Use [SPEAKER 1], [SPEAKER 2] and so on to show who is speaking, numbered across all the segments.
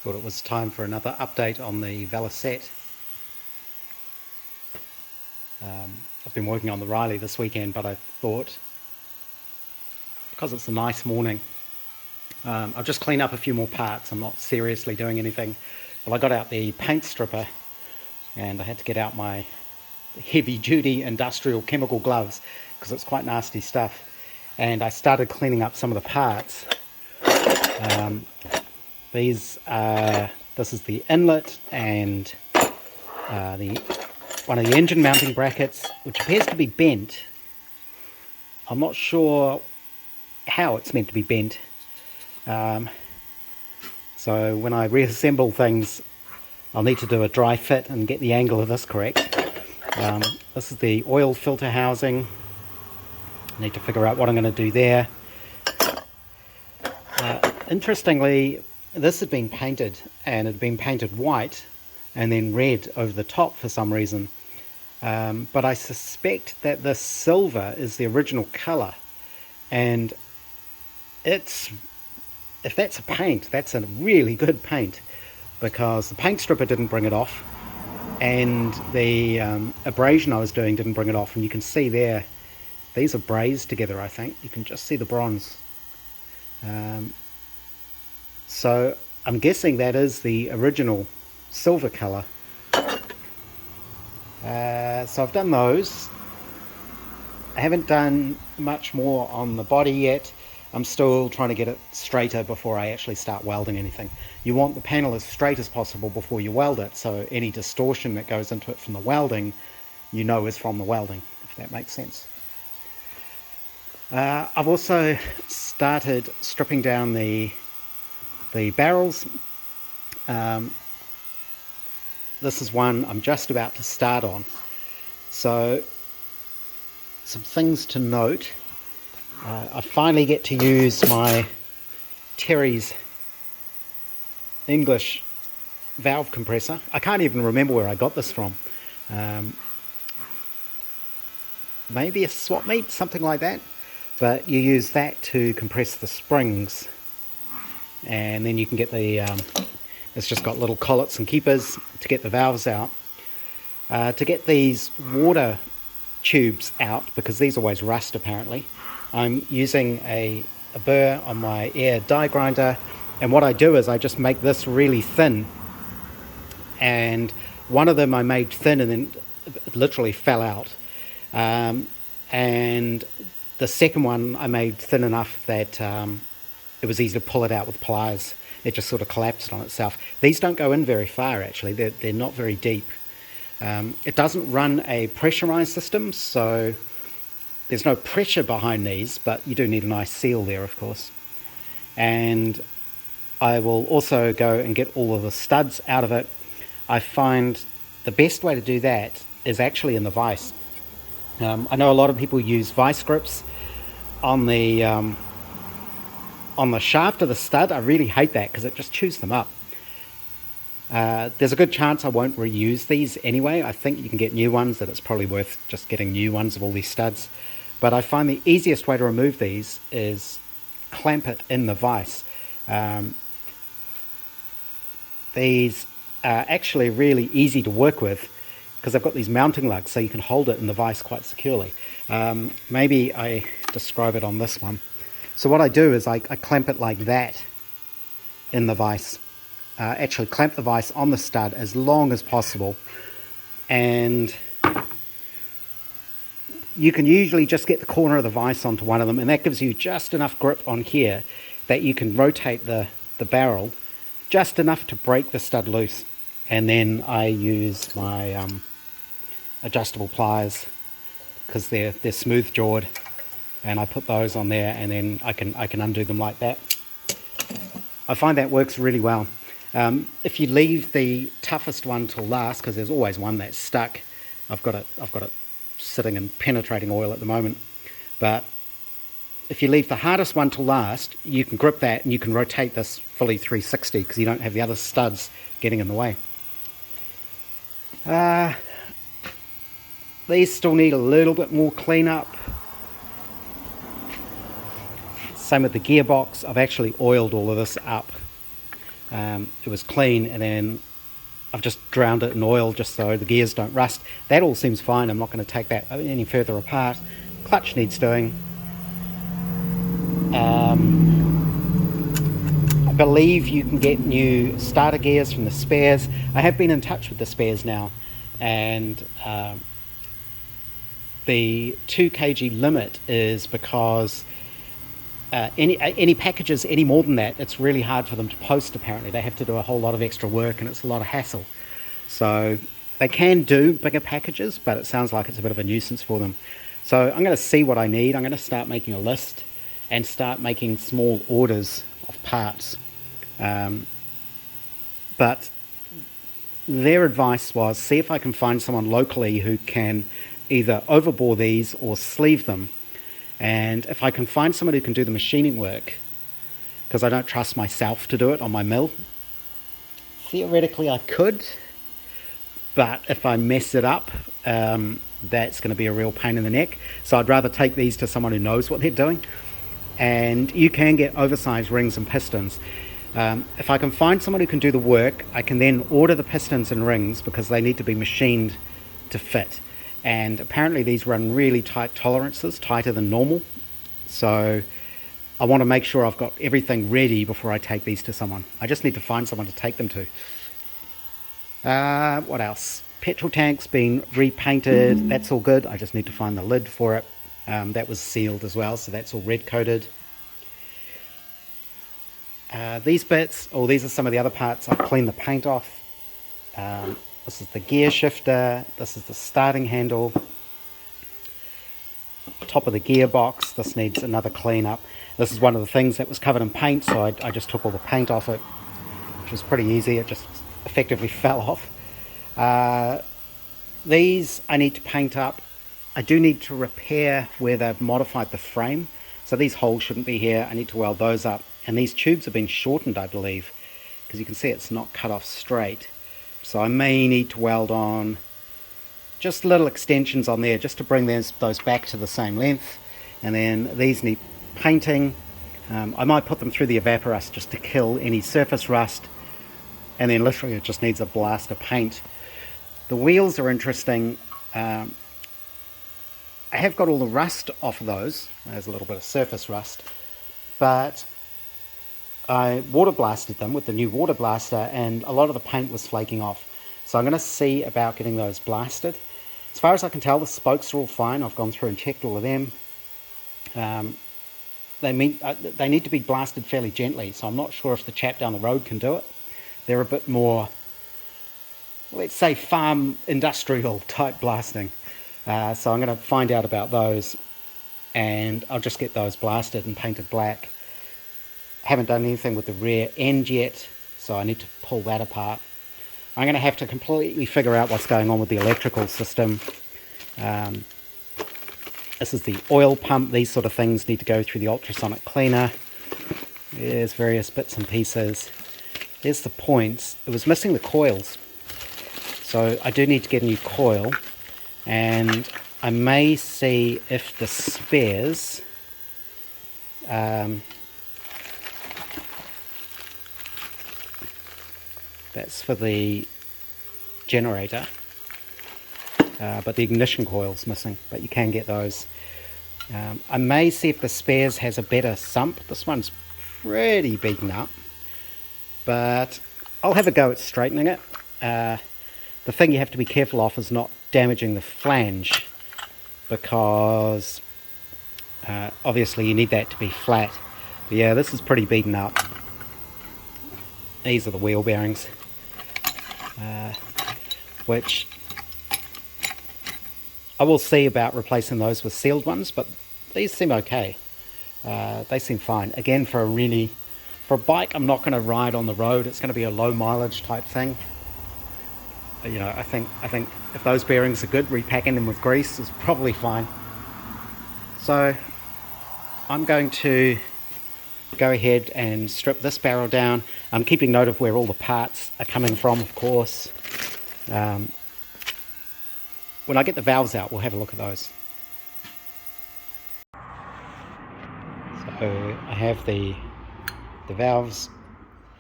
[SPEAKER 1] Thought it was time for another update on the Velocette. I've been working on the Riley this weekend, but I thought, because it's a nice morning, I'll just clean up a few more parts. I'm not seriously doing anything. Well, I got out the paint stripper and I had to get out my heavy-duty industrial chemical gloves because it's quite nasty stuff. And I started cleaning up some of the parts. This is the inlet and one of the engine mounting brackets, which appears to be bent. I'm not sure how it's meant to be bent. So when I reassemble things, I'll need to do a dry fit and get the angle of this correct. This is the oil filter housing. I need to figure out what I'm going to do there. Interestingly, this had been painted, and it had been painted white and then red over the top for some reason. But I suspect that this silver is the original colour, and if that's a paint, that's a really good paint, because the paint stripper didn't bring it off, and the abrasion I was doing didn't bring it off. And you can see there, these are brazed together. I think you can just see the bronze. So I'm guessing that is the original silver colour. So I've done those. I haven't done much more on the body yet. I'm still trying to get it straighter before I actually start welding anything. You want the panel as straight as possible before you weld it, so any distortion that goes into it from the welding, you know is from the welding, if that makes sense. I've also started stripping down the barrels. This is one I'm just about to start on. So some things to note. I finally get to use my Terry's English valve compressor. I can't even remember where I got this from. Maybe a swap meet, something like that. But you use that to compress the springs, and then you can get the it's just got little collets and keepers to get the valves out. To get these water tubes out, because these always rust apparently, I'm using a burr on my air die grinder, and what I do is I just make this really thin, and one of them I made thin and then it literally fell out, and the second one I made thin enough that it was easy to pull it out with pliers. It just sort of collapsed on itself. These don't go in very far actually, they're not very deep. It doesn't run a pressurized system, so there's no pressure behind these, but you do need a nice seal there, of course. And I will also go and get all of the studs out of it. I find the best way to do that is actually in the vise. I know a lot of people use vice grips on the shaft of the stud. I really hate that because it just chews them up. There's a good chance I won't reuse these anyway. I think you can get new ones, that it's probably worth just getting new ones of all these studs. But I find the easiest way to remove these is clamp it in the vise. These are actually really easy to work with because I've got these mounting lugs, so you can hold it in the vise quite securely. Maybe I describe it on this one. So what I do is I clamp it like that in the vise. Actually clamp the vise on the stud as long as possible, and you can usually just get the corner of the vise onto one of them, and that gives you just enough grip on here that you can rotate the barrel just enough to break the stud loose. And then I use my adjustable pliers because they're smooth jawed, and I put those on there, and then I can undo them like that. I find that works really well. If you leave the toughest one till last, because there's always one that's stuck. I've got it sitting in penetrating oil at the moment. But if you leave the hardest one till last, you can grip that and you can rotate this fully 360 because you don't have the other studs getting in the way. These still need a little bit more cleanup. Same with the gearbox. I've actually oiled all of this up. It was clean, and then I've just drowned it in oil just so the gears don't rust. That all seems fine. I'm not going to take that any further apart. Clutch needs doing. I believe you can get new starter gears from the spares. I have been in touch with the spares now, and the 2 kg limit is because any packages any more than that, it's really hard for them to post. Apparently they have to do a whole lot of extra work, and it's a lot of hassle. So they can do bigger packages, but it sounds like it's a bit of a nuisance for them. So I'm going to see what I need. I'm going to start making a list and start making small orders of parts. But their advice was, see if I can find someone locally who can either overbore these or sleeve them. And if I can find someone who can do the machining work, because I don't trust myself to do it on my mill, theoretically I could, but if I mess it up, that's going to be a real pain in the neck. So I'd rather take these to someone who knows what they're doing. And you can get oversized rings and pistons. If I can find someone who can do the work, I can then order the pistons and rings, because they need to be machined to fit. And apparently these run really tight tolerances, tighter than normal. So I want to make sure I've got everything ready before I take these to someone. I just need to find someone to take them to. What else? Petrol tank's been repainted. That's all good. I just need to find the lid for it. That was sealed as well, so that's all red coated. These bits, these are some of the other parts. I've cleaned the paint off. This is the gear shifter. This is the starting handle. Top of the gearbox. This needs another clean up. This is one of the things that was covered in paint, so I just took all the paint off it, which was pretty easy. It just effectively fell off. These I need to paint up. I do need to repair where they've modified the frame. So these holes shouldn't be here. I need to weld those up. And these tubes have been shortened, I believe, because you can see it's not cut off straight. So I may need to weld on just little extensions on there just to bring those back to the same length. And then these need painting. I might put them through the evaporust just to kill any surface rust. And then literally it just needs a blast of paint. The wheels are interesting. I have got all the rust off of those. There's a little bit of surface rust. But I water blasted them with the new water blaster, and a lot of the paint was flaking off. So I'm going to see about getting those blasted. As far as I can tell, the spokes are all fine. I've gone through and checked all of them. They need to be blasted fairly gently, so I'm not sure if the chap down the road can do it. They're a bit more, let's say, farm industrial type blasting. So I'm going to find out about those, and I'll just get those blasted and painted black. Haven't done anything with the rear end yet, so I need to pull that apart. I'm going to have to completely figure out what's going on with the electrical system. This is the oil pump. These sort of things need to go through the ultrasonic cleaner. There's various bits and pieces. There's the points. It was missing the coils, so I do need to get a new coil, and I may see if the spares that's for the generator, but the ignition coil's missing, but you can get those. I may see if the spares has a better sump. This one's pretty beaten up, but I'll have a go at straightening it. The thing you have to be careful of is not damaging the flange, because obviously you need that to be flat. But yeah, this is pretty beaten up. These are the wheel bearings, which I will see about replacing those with sealed ones, but these seem okay. They seem fine. Again, for a bike I'm not going to ride on the road. It's going to be a low mileage type thing. You know, I think if those bearings are good, repacking them with grease is probably fine. So I'm going to go ahead and strip this barrel down. I'm keeping note of where all the parts are coming from, of course. When I get the valves out, we'll have a look at those. So I have the valves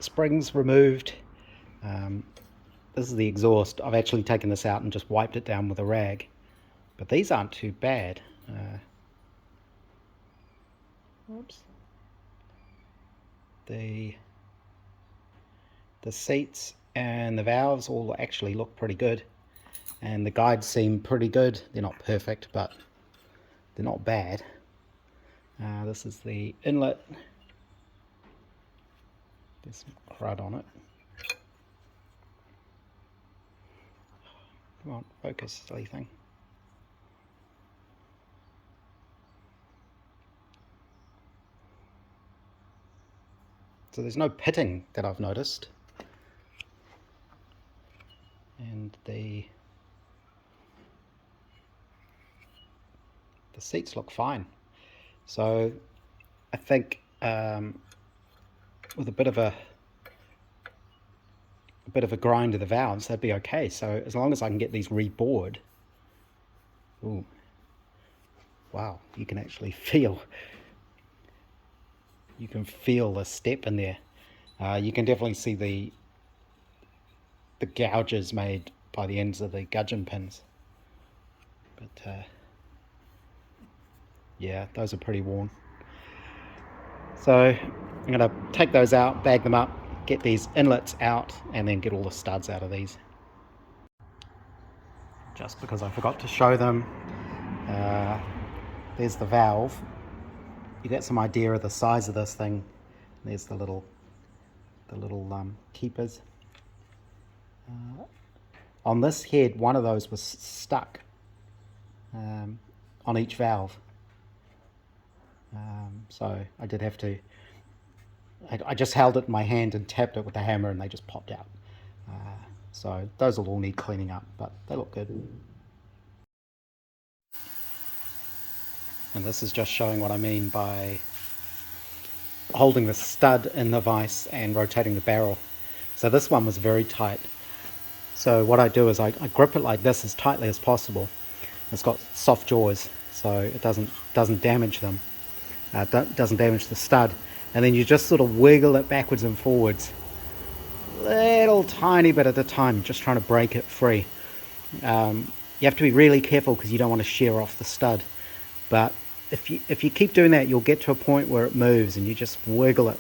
[SPEAKER 1] springs removed. This is the exhaust. I've actually taken this out and just wiped it down with a rag, but these aren't too bad. Oops. The seats and the valves all actually look pretty good, and the guides seem pretty good. They're not perfect, but they're not bad. This is the inlet. There's some crud on it. Come on, focus, silly thing. So there's no pitting that I've noticed. And the seats look fine. So I think with a bit of a grind of the valves, that'd be okay. So as long as I can get these rebored. Ooh, wow, you can actually feel the step in there. You can definitely see the gouges made by the ends of the gudgeon pins, but yeah, those are pretty worn. So I'm going to take those out, bag them up, get these inlets out, and then get all the studs out of these. Just because I forgot to show them, there's the valve. You get some idea of the size of this thing. There's the little keepers. On this head, one of those was stuck on each valve. So I did have to, I just held it in my hand and tapped it with a hammer and they just popped out. So those will all need cleaning up, but they look good. And this is just showing what I mean by holding the stud in the vise and rotating the barrel. So this one was very tight. So what I do is I grip it like this as tightly as possible. It's got soft jaws, so it doesn't damage them. Doesn't damage the stud. And then you just sort of wiggle it backwards and forwards, little tiny bit at a time, just trying to break it free. You have to be really careful because you don't want to shear off the stud. But if you keep doing that, you'll get to a point where it moves, and you just wiggle it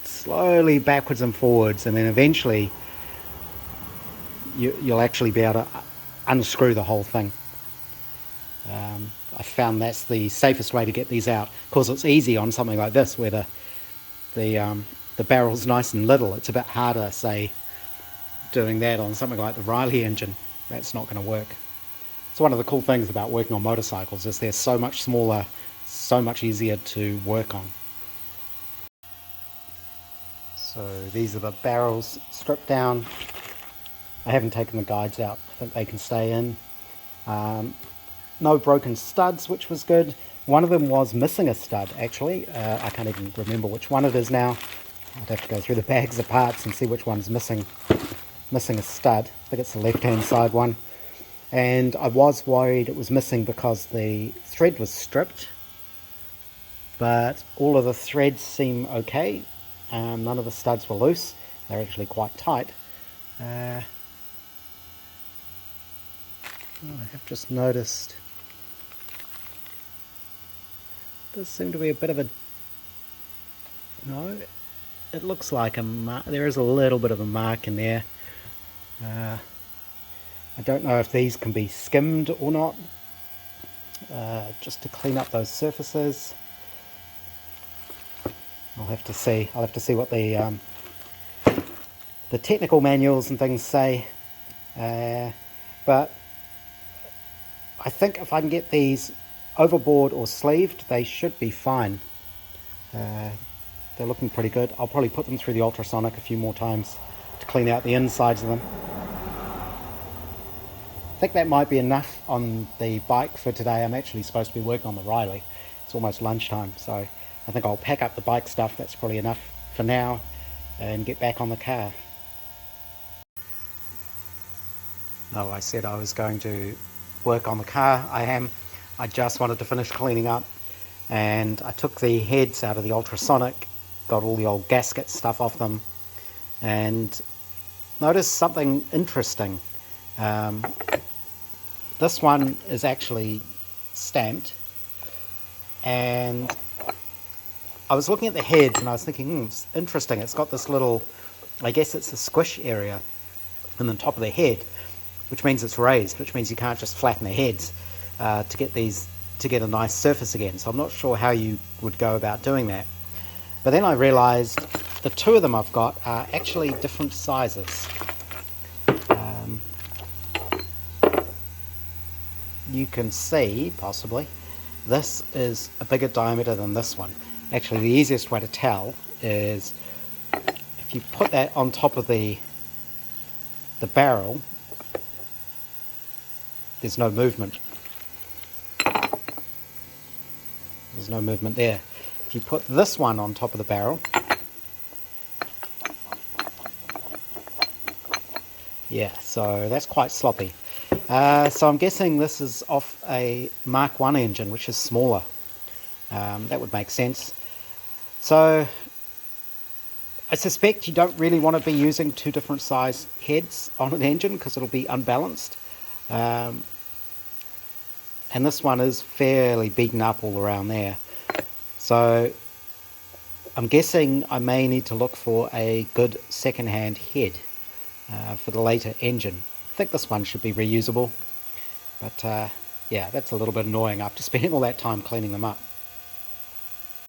[SPEAKER 1] slowly backwards and forwards, and then eventually you'll actually be able to unscrew the whole thing. I found that's the safest way to get these out. Of course, it's easy on something like this where the barrel's nice and little. It's a bit harder, say, doing that on something like the Riley engine. That's not going to work. It's one of the cool things about working on motorcycles is they're so much smaller, so much easier to work on. So these are the barrels stripped down. I haven't taken the guides out. I think they can stay in. No broken studs, which was good. One of them was missing a stud, actually. I can't even remember which one it is now. I'd have to go through the bags of parts and see which one's missing a stud. I think it's the left-hand side one. And I was worried it was missing because the thread was stripped, but all of the threads seem okay. None of the studs were loose. They're actually quite tight. I have just noticed does seem to be a bit of a, no, it looks like a mark. There is a little bit of a mark in there. I don't know if these can be skimmed or not, just to clean up those surfaces. I'll have to see what the technical manuals and things say, but I think if I can get these overboard or sleeved, they should be fine. They're looking pretty good. I'll probably put them through the ultrasonic a few more times to clean out the insides of them. I think that might be enough on the bike for today. I'm actually supposed to be working on the Riley. It's almost lunchtime, so I think I'll pack up the bike stuff. That's probably enough for now and get back on the car. Oh, I said I was going to work on the car. I am. I just wanted to finish cleaning up, and I took the heads out of the ultrasonic, got all the old gasket stuff off them, and notice something interesting. This one is actually stamped, and I was looking at the heads and I was thinking, it's interesting, it's got this little, I guess it's a squish area in the top of the head, which means it's raised, which means you can't just flatten the heads to get a nice surface again. So I'm not sure how you would go about doing that. But then I realized the two of them I've got are actually different sizes. You can see, possibly, this is a bigger diameter than this one. Actually, the easiest way to tell is if you put that on top of the barrel, there's no movement. There's no movement there. If you put this one on top of the barrel, yeah, so that's quite sloppy. So I'm guessing this is off a Mark 1 engine, which is smaller. That would make sense. So I suspect you don't really want to be using two different size heads on an engine because it'll be unbalanced. And this one is fairly beaten up all around there. So I'm guessing I may need to look for a good second-hand head for the later engine. I think this one should be reusable, but yeah, that's a little bit annoying after spending all that time cleaning them up.